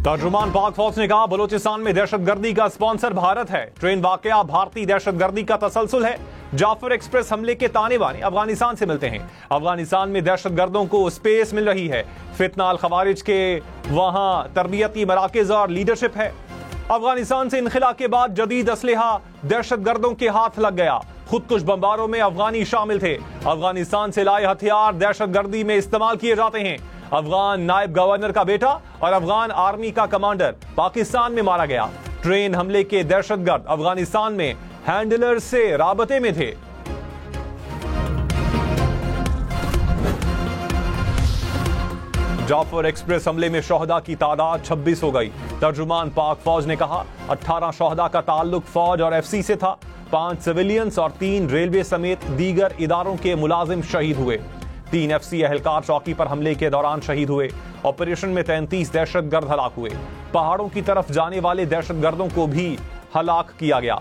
तर्जुमान पाक फौज ने कहा बलूचिस्तान में दहशतगर्दी का स्पॉन्सर भारत है। ट्रेन वाकया भारतीय दहशतगर्दी का तसलसल है। जाफर एक्सप्रेस हमले के ताने बाने अफगानिस्तान से मिलते हैं। अफगानिस्तान में दहशतगर्दों को स्पेस मिल रही है। फितना अल खवारिज के वहां तरबियती मराकज और लीडरशिप है। अफगानिस्तान से इनखिला के बाद जदीद असलहा दहशतगर्दों के हाथ लग गया। खुदकुश बमबारों में अफगानी शामिल थे। अफगानिस्तान से लाए हथियार दहशतगर्दी में इस्तेमाल किए जाते हैं। अफगान नायब गवर्नर का बेटा और अफगान आर्मी का कमांडर पाकिस्तान में मारा गया। ट्रेन हमले के दहशतगर्द अफगानिस्तान में हैंडलर से राबते में थे। जाफर एक्सप्रेस हमले में शोहदा की तादाद 26 हो गई। तर्जुमान पाक फौज ने कहा 18 शोहदा का ताल्लुक फौज और एफसी से था। 5 सिविलियंस और 3 रेलवे समेत दीगर इदारों के मुलाजिम शहीद हुए। 3 एफसी एहलकार चौकी पर हमले के दौरान शहीद हुए। ऑपरेशन में 33 दहशतगर्द हलाक हुए। पहाड़ों की तरफ जाने वाले दहशतगर्दों को भी हलाक किया गया।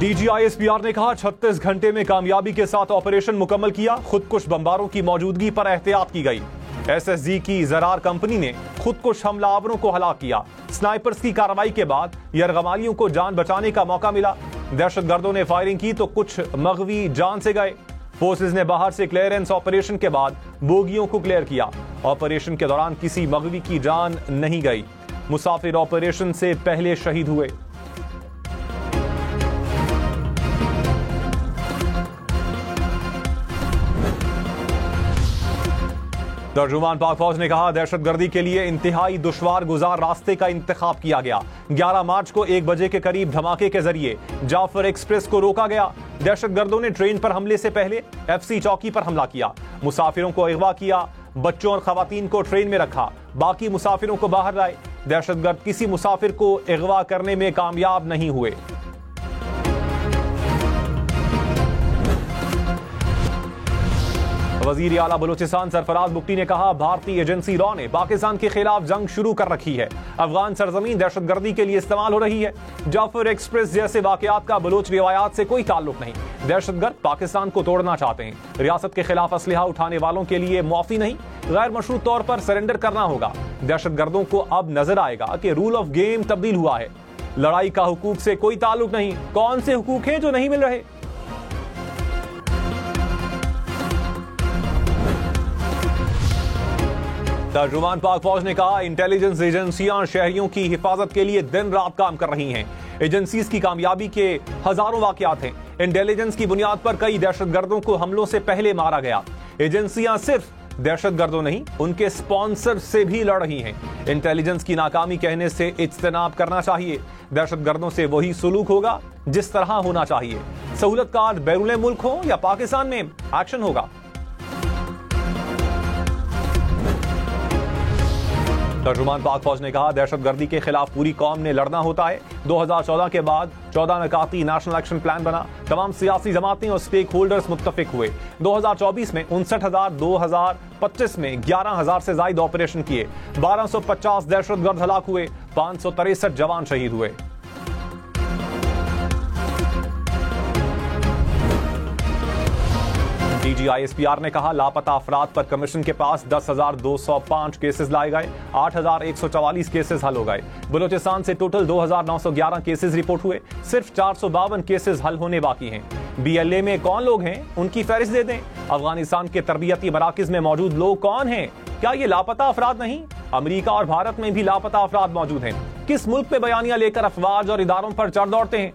डीजीआईएसपीआर ने कहा 36 घंटे में कामयाबी के साथ ऑपरेशन मुकम्मल किया। खुदकुश बमबारों की मौजूदगी पर एहतियात की गई। एसएसजी की जरार कंपनी ने खुदकुश हमलावरों को हलाक किया। स्नाइपर्स की कार्रवाई के बाद यरगमालियों को जान बचाने का मौका मिला। दहशतगर्दों ने फायरिंग की तो कुछ मगवी जान से गए। फोर्सेज ने बाहर से क्लियरेंस ऑपरेशन के बाद बोगियों को क्लियर किया। ऑपरेशन के दौरान किसी मगवी की जान नहीं गई। मुसाफिर ऑपरेशन से पहले शहीद हुए। तर्जुमान पाक फौज ने कहा दहशतगर्दी के लिए इंतहाई दुश्वार गुजार रास्ते का इंतखाब किया गया। 11 मार्च को 1 बजे के करीब धमाके के जरिए जाफर एक्सप्रेस को रोका गया। दहशतगर्दों ने ट्रेन पर हमले से पहले एफसी चौकी पर हमला किया। मुसाफिरों को अगवा किया। बच्चों और खवातीन को ट्रेन में रखा। बाकी मुसाफिरों को बाहर लाए। दहशतगर्द किसी मुसाफिर को अगवा करने में कामयाब नहीं हुए। वजीर आला बलूचिस्तान सरफराज बुगटी ने कहा भारतीय एजेंसी रॉ ने पाकिस्तान के खिलाफ जंग शुरू कर रखी है। अफगान सरजमीन दहशतगर्दी के लिए इस्तेमाल हो रही है। जाफर एक्सप्रेस जैसे वाकयात का बलूच रिवायात से कोई ताल्लुक नहीं। दहशतगर्द पाकिस्तान को तोड़ना चाहते हैं। रियासत के खिलाफ असलहा उठाने वालों के लिए मुआफी नहीं, गैर मशरूत तौर पर सरेंडर करना होगा। दहशतगर्दों को अब नजर आएगा कि रूल ऑफ गेम तब्दील हुआ है। लड़ाई का हुकूक से कोई ताल्लुक नहीं। कौन से हुकूक हैं जो नहीं मिल रहे? तर्जुमान पाक फौज ने कहा इंटेलिजेंस एजेंसियां शहरियों की हिफाजत के लिए दिन रात काम कर रही हैं। एजेंसीज की कामयाबी के हजारों वाकयात हैं। इंटेलिजेंस की बुनियाद पर कई दहशतगर्दों को हमलों से पहले मारा गया। एजेंसियां सिर्फ दहशतगर्दों नहीं, उनके स्पॉन्सर से भी लड़ रही हैं। इंटेलिजेंस की नाकामी कहने से इज्तनाब करना चाहिए। दहशतगर्दों से वही सुलूक होगा जिस तरह होना चाहिए। सहूलतकार बैरून मुल्क हो या पाकिस्तान में एक्शन होगा। तर्जुमान पाक फौज ने कहा दहशतगर्दी के खिलाफ पूरी कौम ने लड़ना होता है। 2014 के बाद 14 नकाती नेशनल एक्शन प्लान बना। तमाम सियासी जमातें और स्टेक होल्डर्स मुत्तफिक हुए। 2024 में 59,000, 2025 में 11,000 से ज्यादा ऑपरेशन किए। 1250 दहशतगर्द हलाक हुए। 563 जवान शहीद हुए। डीजीआईएसपीआर ने कहा लापता अफराद पर कमीशन के पास 10,205 केसेस लाए गए। 8,144 केसेस हल हो गए। बलूचिस्तान से टोटल 2,911 केसेस रिपोर्ट हुए। सिर्फ 452 केसेस हल होने बाकी हैं। बीएलए में कौन लोग हैं उनकी फहरिस्त दे दें। अफगानिस्तान के तरबियती मराकिज में मौजूद लोग कौन हैं? क्या ये लापता अफराद नहीं? अमेरिका और भारत में भी लापता अफराद मौजूद हैं। किस मुल्क में बयानियां लेकर अफवाज और इदारों पर चढ़ दौड़ते हैं?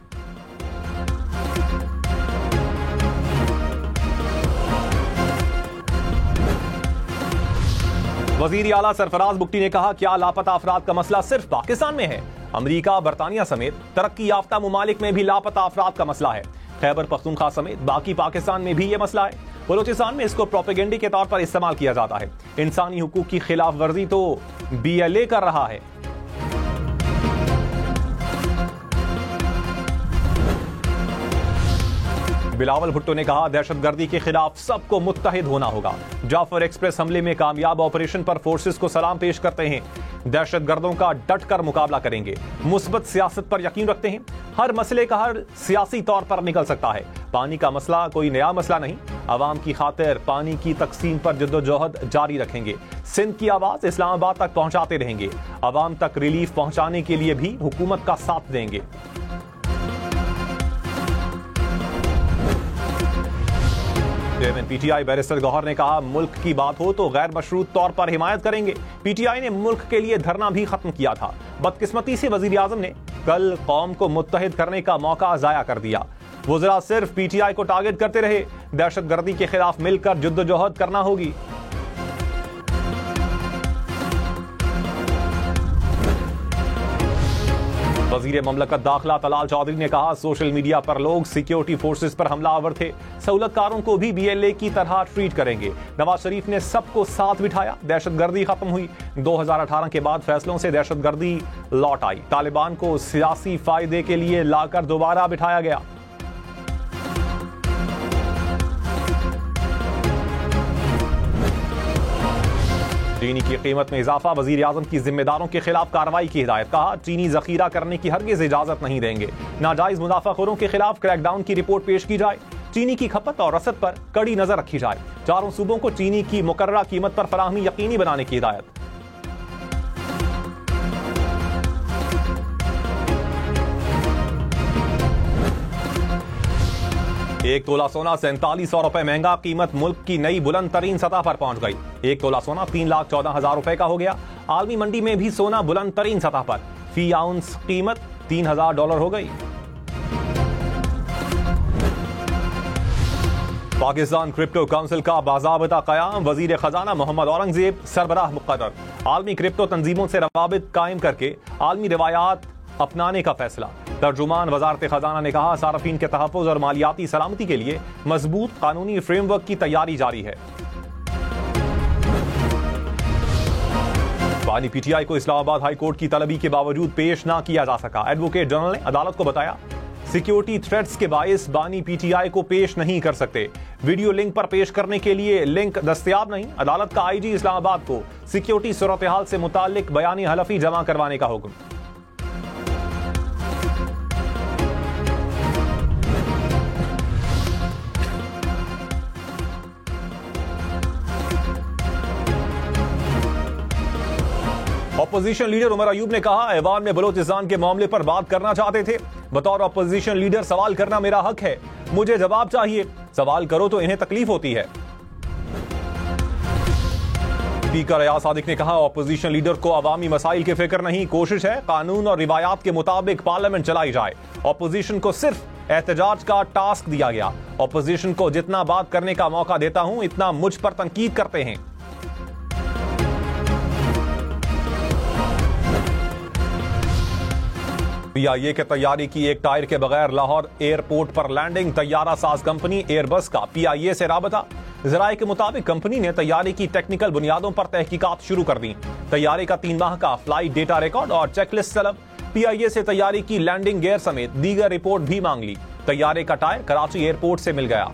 वजीर आला सरफराज बुगटी ने कहा क्या लापता अफराद का मसला सिर्फ पाकिस्तान में है? अमेरिका, बरतानिया समेत तरक्की याफ्ता मुमालिक में भी लापता अफराद का मसला है। खैबर पख्तूनख्वा समेत बाकी पाकिस्तान में भी यह मसला है। बलूचिस्तान में इसको प्रोपेगेंडे के तौर पर इस्तेमाल किया जाता है। इंसानी हुकूक की खिलाफ वर्जी तो बीएलए कर रहा है। बिलावल भुट्टो ने कहा दहशतगर्दी के खिलाफ सबको मुत्तहिद होना होगा। जाफर एक्सप्रेस हमले में कामयाब ऑपरेशन पर फोर्सेस को सलाम पेश करते हैं। दहशतगर्दों का डट कर मुकाबला करेंगे। मुस्बत सियासत पर यकीन रखते हैं। हर मसले का हल सियासी तौर पर निकल सकता है। पानी का मसला कोई नया मसला नहीं। अवाम की खातिर पानी की तकसीम पर जद्दोजहद जारी रखेंगे। सिंध की आवाज इस्लामाबाद तक पहुंचाते रहेंगे। अवाम तक रिलीफ पहुंचाने के लिए भी हुकूमत का साथ देंगे। चेयरमैन पीटीआई बैरिस्टर गौहर ने कहा, मुल्क की बात हो तो गैर मशरूत तौर पर हिमायत करेंगे। पीटीआई ने मुल्क के लिए धरना भी खत्म किया था। बदकिस्मती से वजीर आजम ने कल कौम को मुत्तहिद करने का मौका जाया कर दिया। वज़रा सिर्फ पीटीआई को टारगेट करते रहे। दहशतगर्दी के खिलाफ मिलकर जद्दोजहद करना होगी। वजीर ममलकत दाखिला तलाल चौधरी ने कहा, सोशल मीडिया पर लोग सिक्योरिटी फोर्सेस पर हमलावर थे, सहूलतकारों को भी बीएलए की तरह ट्रीट करेंगे। नवाज शरीफ ने सबको साथ बिठाया, दहशतगर्दी खत्म हुई। 2018 के बाद फैसलों से दहशतगर्दी लौट आई। तालिबान को सियासी फायदे के लिए लाकर दोबारा बिठाया गया। चीनी की कीमत में इजाफा, वजीर आजम की जिम्मेदारों के खिलाफ कार्रवाई की हिदायत। कहा, चीनी जखीरा करने की हरगिज इजाजत नहीं देंगे। नाजायज मुनाफाखोरों के खिलाफ क्रैकडाउन की रिपोर्ट पेश की जाए। चीनी की खपत और रसद पर कड़ी नजर रखी जाए। चारों सूबों को चीनी की मुकर्ररा कीमत पर फराहमी यकीनी बनाने की हिदायत। एक तोला सोना 4700 रुपए महंगा, कीमत मुल्क की नई बुलंद तरीन सतह पर पहुंच गई। एक तोला सोना 3,14,000 रुपए का हो गया। आलमी मंडी में भी सोना बुलंद तरीन सतह पर, फी आउंस कीमत $3,000 हो गई। पाकिस्तान क्रिप्टो काउंसिल का बाज़ाबिता क़याम, वजीर खजाना मोहम्मद औरंगजेब सरबराह मुक़र्रर। आलमी क्रिप्टो तंजीमों से रवाबित कायम करके आलमी रिवायात अपनाने का फैसला। तर्जुमान वजारत खजाना ने कहा, सार्फिन के तहफ़्फ़ुज़ और मालियाती सलामती के लिए मजबूत कानूनी फ्रेमवर्क की तैयारी जारी है। बानी पीटीआई को इस्लामाबाद हाई कोर्ट की तलबी के बावजूद पेश ना किया जा सका। एडवोकेट जनरल ने अदालत को बताया, सिक्योरिटी थ्रेट्स के बायस बानी पीटीआई को पेश नहीं कर सकते। वीडियो लिंक पर पेश करने के लिए लिंक दस्तयाब नहीं। अदालत का आईजी इस्लामाबाद को सिक्योरिटी सूरत हाल से मुताल्लिक बयानी हलफी जमा करवाने का हुक्म। अपोजिशन लीडर उमर अयूब ने कहा, ऐवान में बलोचिस्तान के मामले पर बात करना चाहते थे। बतौर अपोजिशन लीडर सवाल करना मेरा हक है, मुझे जवाब चाहिए। सवाल करो तो इन्हें तकलीफ होती है। स्पीकर अयाज सादिक ने कहा, अपोजिशन लीडर को अवामी मसाइल की फिक्र नहीं, कोशिश है कानून और रिवायात के मुताबिक पार्लियामेंट चलाई जाए। अपोजिशन को सिर्फ एहतजाज का टास्क दिया गया। अपोजिशन को जितना बात करने का मौका देता हूं, इतना मुझ पर तनकीद करते हैं। पीआईए के तैयारी की एक टायर के बगैर लाहौर एयरपोर्ट पर लैंडिंग, तैयारा साज कंपनी एयरबस का पीआईए से राबता। जराये के मुताबिक कंपनी ने तैयारी की टेक्निकल बुनियादों पर तहकीकात शुरू कर दी। तैयारे का 3 माह का फ्लाइट डेटा रिकॉर्ड और चेकलिस्ट तलब। पीआईए से तैयारी की लैंडिंग गियर समेत दीगर रिपोर्ट भी मांग ली। तैयारे का टायर कराची एयरपोर्ट से मिल गया।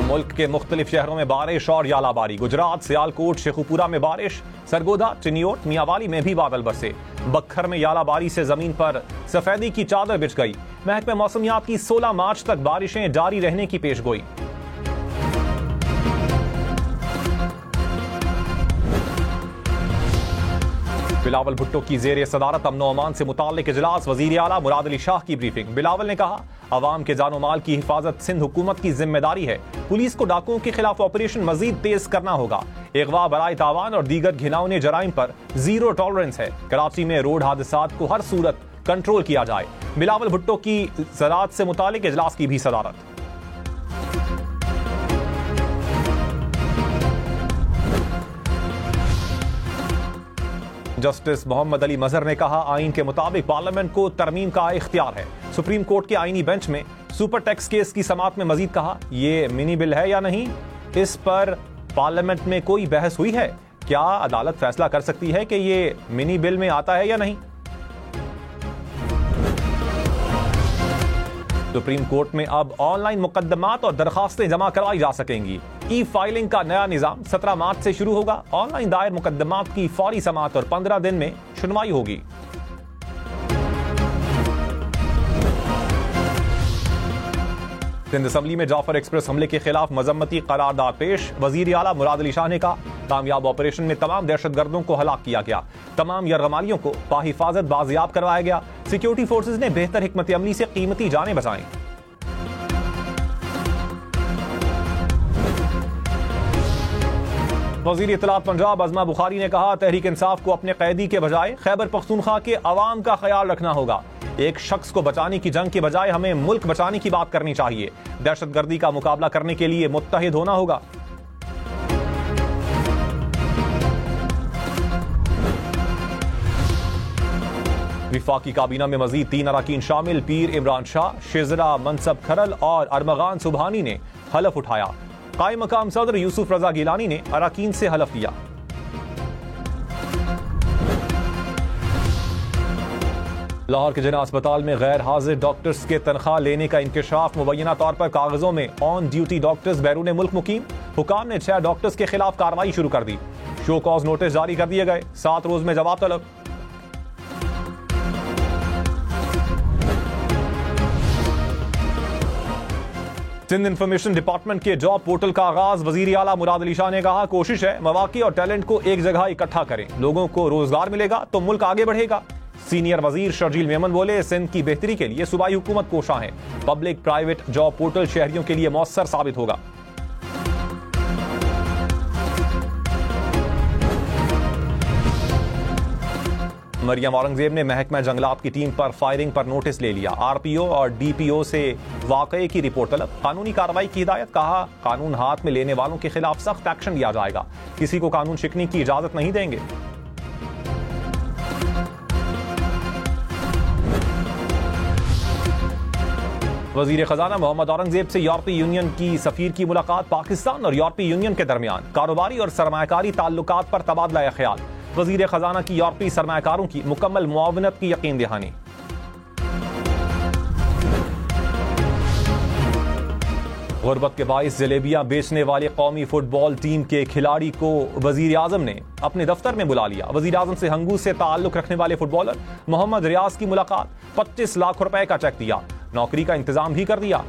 मुल्क के मुख्तलिफ शहरों में बारिश और यालाबारी। गुजरात, सियालकोट, शेखुपुरा में बारिश, सरगोदा, चिनियोट, मियावाली में भी बादल बरसे। बखर में यालाबारी से जमीन पर सफेदी की चादर बिछ गई। महकमे मौसमियात की 16 मार्च तक बारिशें जारी रहने की पेशगोई। बिलावल भुट्टो की जेर सदारत अमन अमान से मुताल्लिक इजलास, वजीर आला मुराद अली शाह की ब्रीफिंग। बिलावल ने कहा, अवाम के जानो माल की हिफाजत सिंध हुकूमत की जिम्मेदारी है। पुलिस को डाकुओं के खिलाफ ऑपरेशन मजीद तेज करना होगा। अगवा, बराए तावान और दीगर घिनौने जराइम पर जीरो टॉलरेंस है। कराची में रोड हादसात को हर सूरत कंट्रोल किया जाए। बिलावल भुट्टो की ज़राअत से मुताल्लिक इजलास की भी सदारत। जस्टिस मोहम्मद अली मजहर ने कहा, आइन के मुताबिक पार्लियामेंट को तरमीम का इख्तियार है। सुप्रीम कोर्ट के आईनी बेंच में सुपर टैक्स केस की समाअत में मजीद कहा, ये मिनी बिल है या नहीं, इस पर पार्लियामेंट में कोई बहस हुई है? क्या अदालत फैसला कर सकती है कि ये मिनी बिल में आता है या नहीं? सुप्रीम कोर्ट में अब ऑनलाइन मुकदमात और दरखास्तें जमा करवाई जा सकेंगी। ई फाइलिंग का नया निजाम 17 मार्च से शुरू होगा। ऑनलाइन दायर मुकदमात की फौरी समाअत और 15 दिन में सुनवाई होगी। सिंध असम्बली में जाफर एक्सप्रेस हमले के खिलाफ मजम्मती करारदाद पेश। वजीर आला मुराद अली शाह ने कहा, कामयाब ऑपरेशन में तमाम दहशतगर्दों को हलाक किया गया, तमाम यरगमालियों को बाहिफाजत बाजियाब करवाया गया। सिक्योरिटी फोर्सेज ने बेहतर हिकमत अमली से कीमती जानें बचाई। वजीर इत्तलात पंजाब अज़मा बुखारी ने कहा, तहरीक इंसाफ को अपने कैदी के बजाय खैबर पख्तूनख्वा के अवाम का ख्याल रखना होगा। एक शख्स को बचाने की जंग के बजाय हमें मुल्क बचाने की बात करनी चाहिए। दहशतगर्दी का मुकाबला करने के लिए मुत्तहिद होना होगा। विफाकी काबीना में मजीद 3 अरकान शामिल। पीर इमरान शाह, शिजरा मनसब खरल और अरमगान सुबहानी ने हलफ उठाया। कायम मकाम सदर यूसुफ रजा गिलानी ने अरकान से हलफ लिया। लाहौर के जिना अस्पताल में गैर हाजिर डॉक्टर्स के तनख्वाह लेने का इंकशाफ। मुबैना तौर पर कागजों में ऑन ड्यूटी डॉक्टर्स बैरून मुल्क मुकीम। हुकाम ने 6 डॉक्टर्स के खिलाफ कार्रवाई शुरू कर दी। शो कॉज नोटिस जारी कर दिए गए। 7 रोज में जवाब तलब। सिंध इंफॉर्मेशन डिपार्टमेंट के जॉब पोर्टल का आगाज। वजीर आला मुराद अली शाह ने कहा, कोशिश है मवाक़ी और टैलेंट को एक जगह इकट्ठा करें। लोगों को रोजगार मिलेगा तो मुल्क आगे बढ़ेगा। सीनियर वजीर शर्जील मेमन बोले, सिंध की बेहतरी के लिए सूबाई हुकूमत कोशां है। पब्लिक प्राइवेट जॉब पोर्टल शहरियों के लिए मौसर साबित होगा। मरियम औरंगजेब ने महकमा जंगलात की टीम पर फायरिंग पर नोटिस ले लिया। आरपीओ और डीपीओ से वाकये की रिपोर्ट तलब। कानूनी कार्रवाई की हिदायत। कहा, कानून हाथ में लेने वालों के खिलाफ सख्त एक्शन लिया जाएगा। किसी को कानून शिकनी की इजाजत नहीं देंगे। वजीर खजाना मोहम्मद औरंगजेब से यूरोपीय यूनियन की सफीर की मुलाकात। पाकिस्तान और यूरोपीय यूनियन के दरमियान कारोबारी और सरमायाकारी ताल्लुकात पर तबादला ख्याल। वजीर खजाना की यूरोपीय सरमायाकारों की मुकम्मल मुआवनत की यकीन दहानी। गुर्बत के बाइस जलेबियां बेचने वाले कौमी फुटबॉल टीम के खिलाड़ी को वजीर आजम ने अपने दफ्तर में बुला लिया। वजीर आजम से हंगू से ताल्लुक रखने वाले फुटबॉलर मोहम्मद रियाज की मुलाकात। 25 लाख रुपए का चेक दिया। नौकरी का इंतजाम भी कर दिया।